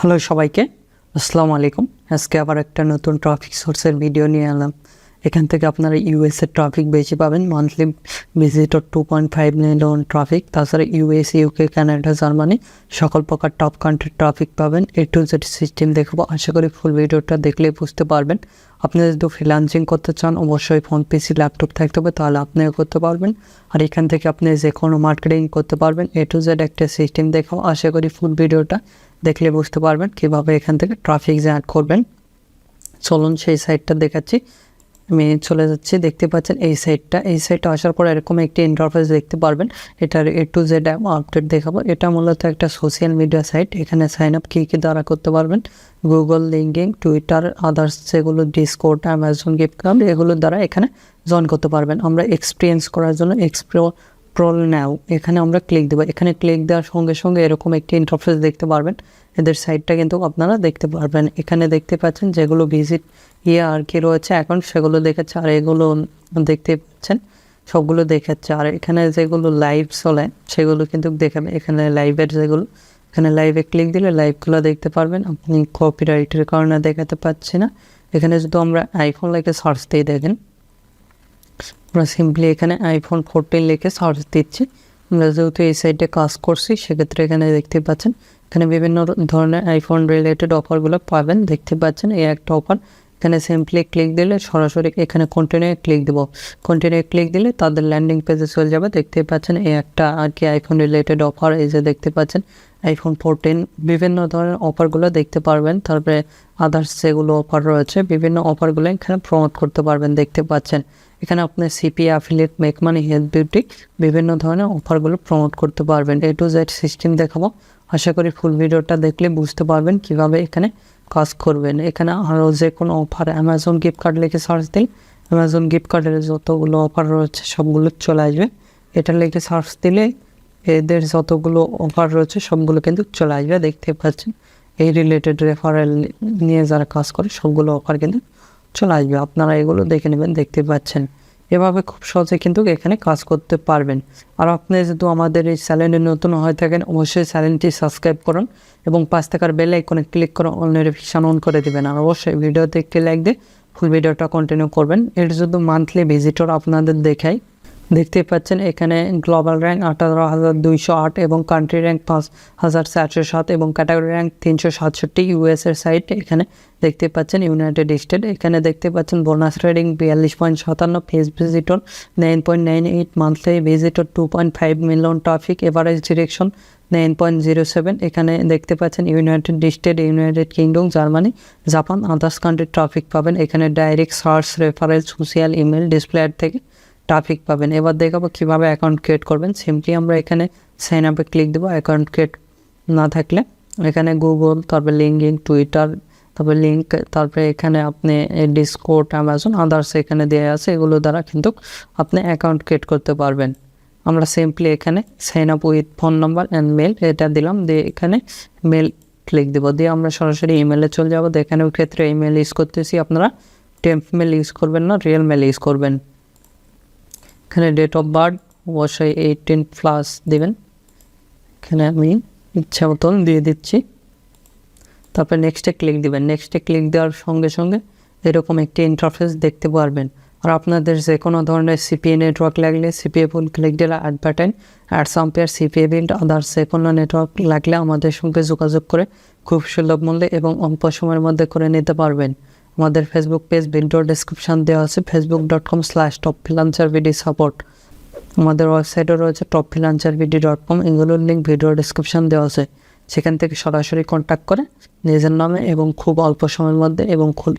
Hello সবাইকে, আসসালামু আলাইকুম। আজকে আবার একটা নতুন ট্রাফিক সোর্সের ভিডিও নিয়ে এলাম। এখান থেকে আপনারা ইউএসের ট্রাফিক বেশি পাবেন। Monthly visitor 2.5 million traffic. তাছাড়া ইউএস, ইউকে, কানাডা, জার্মানি সকল প্রকার টপ কান্ট্রির ট্রাফিক পাবেন। A to Z সিস্টেম দেখাবো। আশা করি ফুল ভিডিওটা দেখলেই বুঝতে পারবেন। আপনি যদি ফ্রিল্যান্সিং করতে চান অবশ্যই ফোন, পিসি, ল্যাপটপ থাকতে হবে, তাহলে আপনিও করতে পারবেন। আর এখান থেকে আপনি যে কোনো মার্কেটিং করতে পারবেন। A to Z একটা সিস্টেম দেখাবো। আশা করি ফুল ভিডিওটা দেখলে বুঝতে পারবেন কীভাবে এখান থেকে ট্রাফিক জেনারেট করবেন। চলুন সেই সাইটটা দেখাচ্ছি। আমি চলে যাচ্ছি, দেখতে পাচ্ছেন এই সাইটটা আসার পর এরকম একটি ইন্টারফেস দেখতে পারবেন। এটার A to Z আপডেট দেখাবো। এটা মূলত একটা সোশ্যাল মিডিয়া সাইট। এখানে সাইন আপ কী দ্বারা করতে পারবেন, গুগল, লিঙ্কডিন, টুইটার, আদার্স যেগুলো ডিসকর্ড, অ্যামাজন গিফট কার্ড, এগুলোর দ্বারা এখানে জয়েন করতে পারবেন। আমরা এক্সপিরিয়েন্স করার জন্য প্রল নাও এখানে আমরা ক্লিক দেবো। এখানে ক্লিক দেওয়ার সঙ্গে সঙ্গে এরকম একটি ইন্টারফেস দেখতে পারবেন। এদের সাইটটা কিন্তু আপনারা দেখতে পারবেন। এখানে দেখতে পাচ্ছেন যেগুলো ভিজিট আর কি রয়েছে এখন সেগুলো দেখাচ্ছে, আর এগুলো দেখতে পাচ্ছেন সবগুলো দেখাচ্ছে। আর এখানে যেগুলো লাইভ চলে সেগুলো কিন্তু দেখাবে। এখানে লাইভের যেগুলো, এখানে লাইভে ক্লিক দিলে লাইভগুলো দেখতে পারবেন। আপনি কপিরাইটের কারণে দেখাতে পাচ্ছি না। এখানে যদি আমরা আইফোন লিখে সার্চ দিয়ে দেখেন, আমরা সিম্পলি এখানে iPhone 14 লিখে সার্চ দিচ্ছি। আমরা যেহেতু এই সাইডে কাজ করছি সেক্ষেত্রে এখানে দেখতে পাচ্ছেন এখানে বিভিন্ন ধরনের আইফোন রিলেটেড অফারগুলো পাবেন। দেখতে পাচ্ছেন এই একটা অফার। এখানে সিম্পলি ক্লিক দিলে সরাসরি এখানে কন্টিনিউ ক্লিক দেব। কন্টিনিউ ক্লিক দিলে তাদের ল্যান্ডিং পেজে চলে যাবে। দেখতে পাচ্ছেন এই একটা আর কি আইফোন রিলেটেড অফার। এই যে দেখতে পাচ্ছেন iPhone 14 বিভিন্ন ধরনের অফারগুলো দেখতে পারবেন। তারপরে আদার্স যেগুলো অফার রয়েছে বিভিন্ন অফারগুলো এখানে প্রমোট করতে পারবেন। দেখতে পাচ্ছেন এখানে আপনি CPA, affiliate, make money, health, beauty বিভিন্ন ধরনের অফারগুলো প্রমোট করতে পারবেন। A to Z সিস্টেম দেখাবো। আশা করি ফুল ভিডিওটা দেখলে বুঝতে পারবেন কিভাবে এখানে কাজ করবেন। এখানে আরও যে কোনো অফার, অ্যামাজন গিফট কার্ড লিখে সার্চ দিন, অ্যামাজন গিফট কার্ডের যতগুলো অফার রয়েছে সবগুলো চলে আসবে। এটা লিখে সার্চ দিলে এদের যতগুলো অফার রয়েছে সবগুলো কিন্তু চলে আসবে। দেখতে পাচ্ছেন এই রিলেটেড রেফারেল নিয়ে যারা কাজ করে সবগুলো অফার কিন্তু চলে আসবে। আপনারা এগুলো দেখে নেবেন। দেখতে পাচ্ছেন এভাবে খুব সহজে কিন্তু এখানে কাজ করতে পারবেন। আর আপনি যদি আমাদের এই চ্যানেলে নতুন হয়ে থাকেন অবশ্যই চ্যানেলটি সাবস্ক্রাইব করুন এবং 5 টাকার বেল আইকনে ক্লিক করে অল নোটিফিকেশন অন করে দেবেন। আর অবশ্যই ভিডিওতে একটি লাইক দিয়ে ফুল ভিডিওটা কন্টিনিউ করবেন। এর যদি মান্থলি ভিজিটর আপনাদের দেখাই, দেখতে পাচ্ছেন এখানে গ্লোবাল র্যাঙ্ক 18,208 এবং কান্ট্রি র্যাঙ্ক 5,407 এবং ক্যাটাগরি র্যাঙ্ক 367। ইউএসের সাইট এখানে দেখতে পাচ্ছেন ইউনাইটেড স্টেট। এখানে দেখতে পাচ্ছেন bonus rating 42.57, face visitor 9.98, monthly visitor 2.5 million, traffic average direction 9.07। এখানে দেখতে পাচ্ছেন United state, United kingdom, Germany, Japan, others কান্ট্রির ট্রাফিক পাবেন। এখানে direct search, reference, social, email, display ad থেকে ট্রাফিক পাবেন। এবার দেখাবো কীভাবে অ্যাকাউন্ট ক্রিয়েট করবেন। সিম্পলি আমরা এখানে সাইন আপে ক্লিক দেবো। অ্যাকাউন্ট ক্রিয়েট না থাকলে এখানে গুগল, তারপরে লিঙ্কডিন, টুইটার, তারপরে লিঙ্ক, তারপরে এখানে আপনি ডিসকর্ড, অ্যামাজন, আদার্স এখানে দেওয়া আছে। এগুলো দ্বারা কিন্তু আপনি অ্যাকাউন্ট ক্রিয়েট করতে পারবেন। আমরা সিম্পলি এখানে sign up with phone number and mail এটা দিলাম, দিয়ে এখানে মেল ক্লিক দেবো। দিয়ে আমরা সরাসরি ইমেলে চলে যাবো। এখানেও ক্ষেত্রে ইমেল ইউজ করতেছি, আপনারা টেম্প মেল ইউজ করবেন না, রিয়েল মেল ইউজ করবেন। এখানে ডেট অফ বার্থ অবশ্যই 18+ দেবেন। এখানে আমি ইচ্ছা মতন দিয়ে দিচ্ছি। তারপরে নেক্সটে ক্লিক দেবেন। নেক্সটে ক্লিক দেওয়ার সঙ্গে সঙ্গে এরকম একটি ইন্টারফেস দেখতে পারবেন। আর আপনাদের যে কোনো ধরনের CPA নেটওয়ার্ক লাগলে CPAbulid ক্লিক দিলে অ্যাডভার্টাইন, অ্যাডসাম্পেয়ার, CPAbuild, আদার্স যে কোনো নেটওয়ার্ক লাগলে আমাদের সঙ্গে যোগাযোগ করে খুব সুলভ মূল্যে এবং অল্প সময়ের মধ্যে করে নিতে পারবেন। আমাদের ফেসবুক পেজ ভিডিও ডেসক্রিপশান দেওয়া আছে, facebook.com/topfreelancervd support। আমাদের ওয়েবসাইটও রয়েছে topfreelancervd.com। এগুলোর লিঙ্ক ভিডিও ডেসক্রিপশান দেওয়া আছে। সেখান থেকে সরাসরি কন্ট্যাক্ট করে নিজের নামে এবং খুব অল্প সময়ের মধ্যে এবং খুব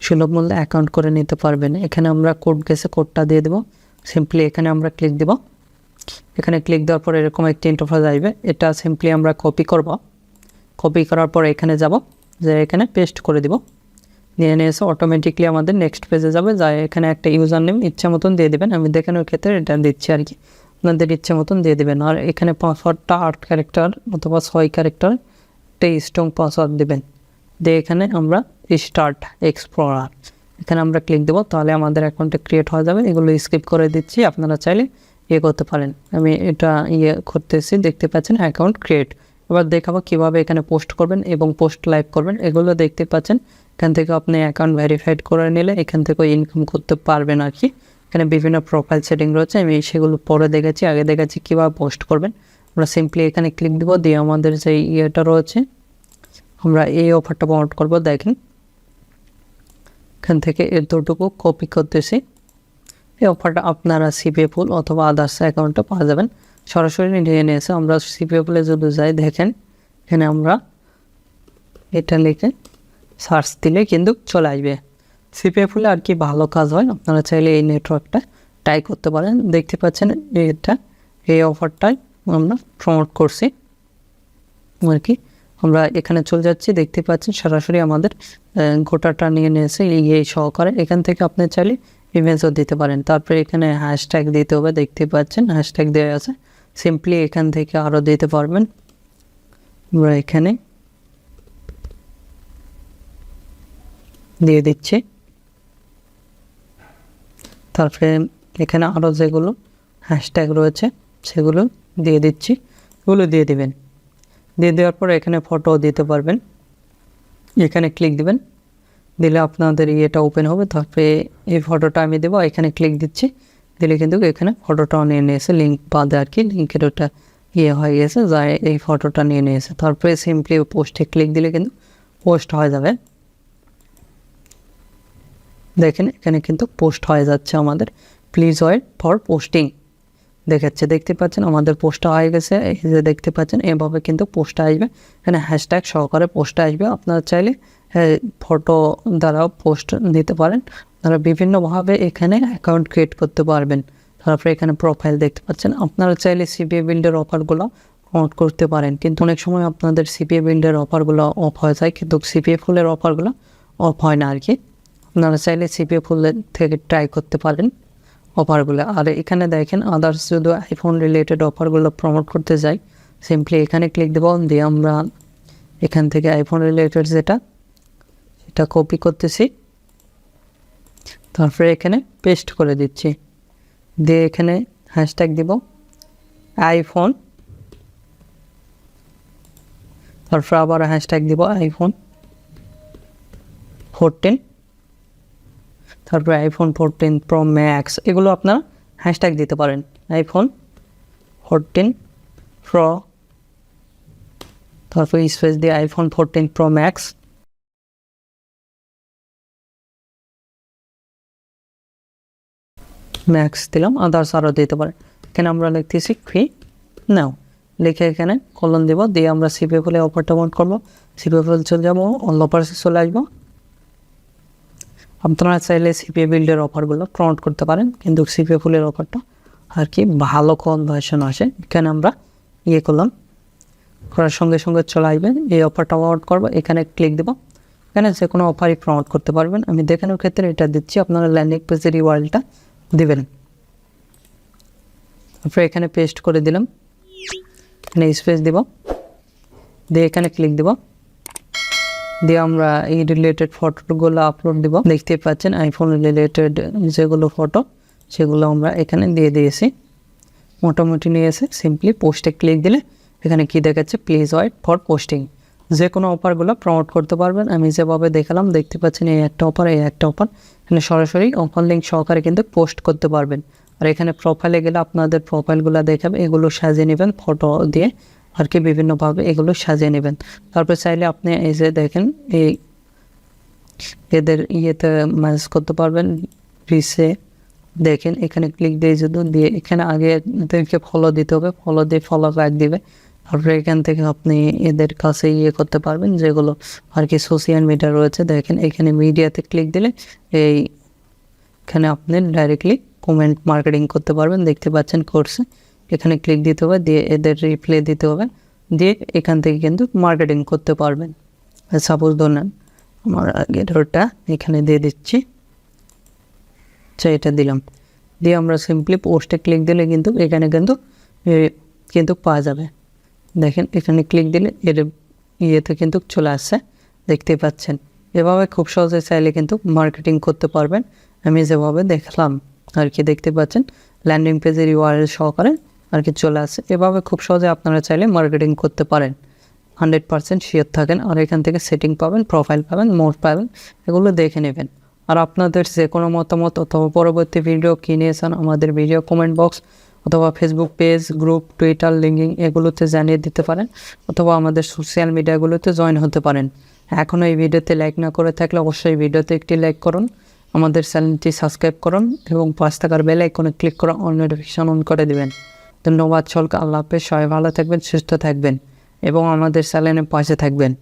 সুলভ মূল্যে অ্যাকাউন্ট করে নিতে পারবেন। এখানে আমরা কোড গেছে, কোডটা দিয়ে দেবো। সিম্পলি এখানে আমরা ক্লিক দেব। এখানে ক্লিক দেওয়ার পর এরকম একটি ইন্টারফেস আসবে। এটা সিম্পলি আমরা কপি করব। কপি করার পর এখানে যাব, যে এখানে পেস্ট করে দিব। নিয়ে এসে অটোমেটিকলি আমাদের নেক্সট পেজে যাবে। যা এখানে একটা ইউজার নেম ইচ্ছা মতন দিয়ে দেবেন। আমি দেখানোর ক্ষেত্রে এটা দিচ্ছি আর কি, আপনাদের ইচ্ছা মতন দিয়ে দেবেন। আর এখানে পাসওয়ার্ডটা 8 ক্যারেক্টার অথবা 6 ক্যারেক্টার একটা স্ট্রং পাসওয়ার্ড দেবেন। দিয়ে এখানে আমরা স্টার্ট এক্সপ্লোরার এখানে আমরা ক্লিক দেবো। তাহলে আমাদের অ্যাকাউন্টে ক্রিয়েট হয়ে যাবে। এগুলো স্কিপ করে দিচ্ছি, আপনারা চাইলে করতে পারেন। আমি এটা করতেছি। দেখতে পাচ্ছেন অ্যাকাউন্ট ক্রিয়েট। এবার দেখাবো কীভাবে এখানে পোস্ট করবেন এবং পোস্ট লাইভ করবেন। এগুলো দেখতে পাচ্ছেন, এখান থেকে আপনি অ্যাকাউন্ট ভেরিফাইড করে নিলে এখান থেকেও ইনকাম করতে পারবেন আর কি। এখানে বিভিন্ন প্রোফাইল সেটিং রয়েছে, আমি সেগুলো পরে দেখেছি, আগে দেখেছি কীভাবে পোস্ট করবেন। আমরা সিম্পলি এখানে ক্লিক দেবো, দিয়ে আমাদের যে ইয়েটা রয়েছে আমরা এই অফারটা প্রমোট করবো। দেখেন এখান থেকে এতটুকু কপি করতেছি। এই অফারটা আপনারা CPAbulid অথবা আদার্স অ্যাকাউন্টে পাওয়া যাবেন। সরাসরি নিয়ে নিয়েছে, আমরা CPAbulid যদি যাই, দেখেন এখানে আমরা এটা লিখে সার্চ দিলে কিন্তু চলে আসবে। CPAbulid আর কি ভালো কাজ হয়, আপনারা চাইলে এই নেটওয়ার্কটা ট্রাই করতে পারেন। দেখতে পাচ্ছেন এটা, এই অফারটাই আমরা প্রমোট করছি আর কি। আমরা এখানে চলে যাচ্ছি, দেখতে পাচ্ছেন সরাসরি আমাদের গোটাটা নিয়ে নিয়েছে এই সহকারে। এখান থেকে আপনি চাইলে ইমেজও দিতে পারেন, তারপরে এখানে হ্যাশট্যাগ দিতে হবে, দেখতে পাচ্ছেন হ্যাশট্যাগ দেওয়া আছে। সিম্পলি এখান থেকে আরও দিতে পারবেন। আমরা এখানে দিয়ে দিচ্ছি, তারপরে এখানে আরও যেগুলো হ্যাশট্যাগ রয়েছে সেগুলো দিয়ে দিচ্ছি, এগুলো দিয়ে দিবেন। দিয়ে দেওয়ার পর এখানে ফটো দিতে পারবেন, এখানে ক্লিক দিবেন, দিলে আপনাদের ইয়েটা ওপেন হবে। তারপরে এই ফটোটা আমি দেবো, এখানে ক্লিক দিচ্ছি, দিলে কিন্তু এখানে ফটোটাও নিয়ে নিয়েছে, লিঙ্ক বাদে আর কি, লিঙ্কের ওটা ইয়ে হয়ে গেছে, যা এই ফটোটা নিয়ে নিয়েছে। তারপরে সিম্পলি পোস্টে ক্লিক দিলে কিন্তু পোস্ট হয়ে যাবে। দেখেন এখানে কিন্তু পোস্ট হয়ে যাচ্ছে আমাদের, প্লিজ ওয়েট ফর পোস্টিং দেখাচ্ছে, দেখতে পাচ্ছেন আমাদের পোস্টটা হয়ে গেছে। এই যে দেখতে পাচ্ছেন এভাবে কিন্তু পোস্ট আসবে, এখানে হ্যাশট্যাগ সহকারে পোস্ট আসবে। আপনারা চাইলে ফটো দ্বারাও পোস্ট দিতে পারেন। আপনারা বিভিন্নভাবে এখানে অ্যাকাউন্ট ক্রিয়েট করতে পারবেন। তারপরে এখানে প্রোফাইল দেখতে পাচ্ছেন, আপনারা চাইলে CPAbulid অফারগুলো প্রমোট করতে পারেন, কিন্তু অনেক সময় আপনাদের CPAbulid অফারগুলো অফ হয়ে যায়, কিন্তু CPAbulid অফারগুলো অফ হয় না আর কি। আপনারা চাইলে CPAbulid থেকে ট্রাই করতে পারেন অফারগুলো। আর এখানে দেখেন আদার্স যদি আইফোন রিলেটেড অফারগুলো প্রমোট করতে যাই, সিম্পলি এখানে ক্লিক দেবো, দিয়ে আমরা এখান থেকে আইফোন রিলেটেড যেটা সেটা কপি করতেছি, তারপরে এখানে পেস্ট করে দিচ্ছি, দিয়ে এখানে হ্যাশট্যাগ দিব আইফোন, তারপর আবার হ্যাশট্যাগ দিব আইফোন 14, তারপরে আইফোন 14 Pro Max, এগুলো আপনারা হ্যাশট্যাগ দিতে পারেন। আইফোন 14 Pro, তারপরে স্পেস দিয়ে আইফোন 14 Pro Max, ম্যাক্স দিলাম, আদার্স আরও দিতে পারেন। এখানে আমরা লিখতেছি ফ্রি নাও, লিখে এখানে কলন দেব, দিয়ে আমরা CPAbulid অফারটা প্রমোট করবো। CPAbulid চলে যাবো, অল অফার্সে চলে আসবো। আপনারা চাইলে CPAbulid অফারগুলো প্রমোট করতে পারেন, কিন্তু CPAbulid অফারটা আর কি ভালো কনভার্সন আসে। এখানে আমরা ইয়ে করলাম, করার সঙ্গে সঙ্গে চলে আসবেন, এই অফারটা প্রমোট করবো, এখানে ক্লিক দেবো। এখানে যে কোনো অফারই প্রমোট করতে পারবেন, আমি দেখানোর ক্ষেত্রে এটা দিচ্ছি, আপনারা ল্যান্ডিং পেজের URLটা দিবেন। তারপরে এখানে পেস্ট করে দিলাম, এখানে স্পেস দিব, দিয়ে এখানে ক্লিক দেব, দিয়ে আমরা এই রিলেটেড ফটোগুলো আপলোড দিব। দেখতে পাচ্ছেন আইফোন রিলেটেড যেগুলো ফটো সেগুলো আমরা এখানে দিয়ে দিয়েছি, মোটামুটি নিয়ে এসে সিম্পলি পোস্টে ক্লিক দিলে এখানে কি দেখাচ্ছে, প্লিজ ওয়েট ফর পোস্টিং। যে কোনো অফারগুলো প্রমোট করতে পারবেন, আমি যেভাবে দেখালাম, দেখতে পাচ্ছেন এই একটা অফার, এই একটা অফার, এখানে সরাসরি অফার লিঙ্ক সহকারে কিন্তু পোস্ট করতে পারবেন। আর এখানে প্রোফাইলে গেলে আপনাদের প্রোফাইলগুলো দেখাবে, এগুলো সাজিয়ে নেবেন ফটো দিয়ে আর কি, বিভিন্নভাবে এগুলো সাজিয়ে নেবেন। তারপর চাইলে আপনি এই যে দেখেন এই এদের ইয়েতে ম্যানেজ করতে পারবেন, রিসে দেখেন এখানে ক্লিক দিয়ে যদি দিয়ে এখানে আগে এদেরকে ফলো দিতে হবে, ফলো দিয়ে ফলো ব্যাক দিবে। তারপরে এখান থেকে আপনি এদের কাছে ইয়ে করতে পারবেন যেগুলো আর কি সোশ্যাল মিডিয়া রয়েছে। দেখেন এখানে মিডিয়াতে ক্লিক দিলে এখানে আপনি ডাইরেক্টলি কমেন্ট মার্কেটিং করতে পারবেন, দেখতে পাচ্ছেন কোর্সে। এখানে ক্লিক দিতে হবে, দিয়ে এদের রিপ্লাই দিতে হবে, দিয়ে এখান থেকে কিন্তু মার্কেটিং করতে পারবেন। সাপোজ ধরেন আমার আগের ওটা এখানে দিয়ে দিচ্ছি, আচ্ছা এটা দিলাম, দিয়ে আমরা সিম্পলি পোস্টে ক্লিক দিলে কিন্তু এখানে কিন্তু পাওয়া যাবে। দেখেন এখানে ক্লিক দিলে এর ইয়েতে কিন্তু চলে আসছে, দেখতে পাচ্ছেন। এভাবে খুব সহজে চাইলে কিন্তু মার্কেটিং করতে পারবেন, আমি যেভাবে দেখলাম আর কি, দেখতে পাচ্ছেন ল্যান্ডিং পেজের URL সহকারে আর কি চলে আসছে। এভাবে খুব সহজে আপনারা চাইলে মার্কেটিং করতে পারেন। 100% শিওর থাকেন। আর এখান থেকে সেটিং পাবেন, প্রোফাইল পাবেন, মোড পাবেন, এগুলো দেখে নেবেন। আর আপনাদের যে কোনো মতামত অথবা পরবর্তী ভিডিও কী নিয়েছেন আমাদের ভিডিও কমেন্ট বক্স অথবা Facebook page, group, Twitter, LinkedIn এগুলোতে জানিয়ে দিতে পারেন, অথবা আমাদের সোশ্যাল মিডিয়াগুলোতে জয়েন হতে পারেন। এখনও এই ভিডিওতে লাইক না করে থাকলে অবশ্যই ভিডিওতে একটি লাইক করুন, আমাদের চ্যানেলটি সাবস্ক্রাইব করুন এবং পাশ থাকার বেল আইকনে ক্লিক করে অল নোটিফিকেশন অন করে দেবেন। ধন্যবাদ সকলকে। আল্লাহ হাফেজ। সবাই ভালো থাকবেন, সুস্থ থাকবেন এবং আমাদের চ্যানেলের পাশে থাকবেন।